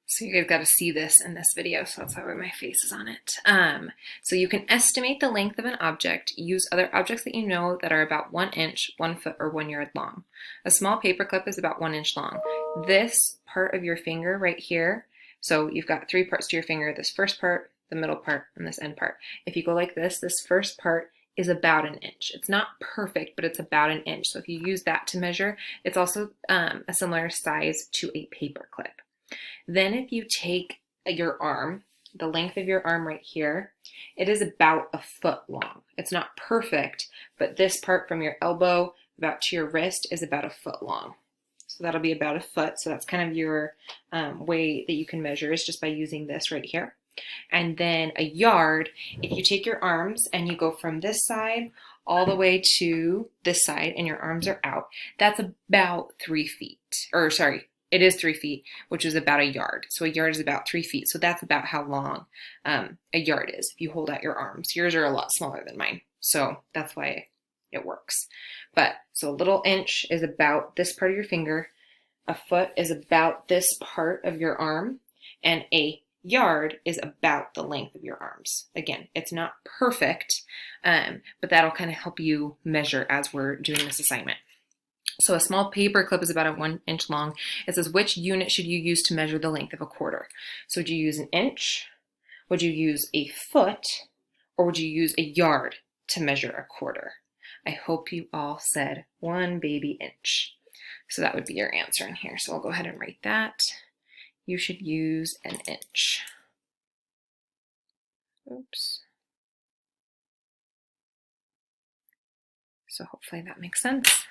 So you guys got to see this in this video, so that's why my face is on it. So you can estimate the length of an object, use other objects that you know that are about 1 inch, 1 foot, or 1 yard long. A small paper clip is about 1 inch long. This part of your finger right here, so you've got 3 parts to your finger, this first part, the middle part, and this end part. If you go like this first part is about 1 inch. It's not perfect, but it's about 1 inch. So if you use that to measure, it's also a similar size to a paper clip. Then if you take your arm, the length of your arm right here, it is about 1 foot long. It's not perfect, but this part from your elbow about to your wrist is about 1 foot long. So that'll be about 1 foot. So that's kind of your way that you can measure, is just by using this right here. And then a yard, if you take your arms and you go from this side all the way to this side and your arms are out, that's about 3 feet. Or sorry, it is 3 feet, which is about a yard. So a yard is about 3 feet. So that's about how long a yard is if you hold out your arms. Yours are a lot smaller than mine. So that's why it works. But so a little inch is about this part of your finger. 1 foot is about this part of your arm. And a yard is about the length of your arms. Again, it's not perfect, but that'll kind of help you measure as we're doing this assignment. So a small paper clip is about 1 inch long. It says, which unit should you use to measure the length of a quarter? So would you use an inch? Would you use a foot? Or would you use a yard to measure a quarter? I hope you all said 1 baby inch. So that would be your answer in here. So I'll go ahead and write that. You should use an inch. Oops. So hopefully that makes sense.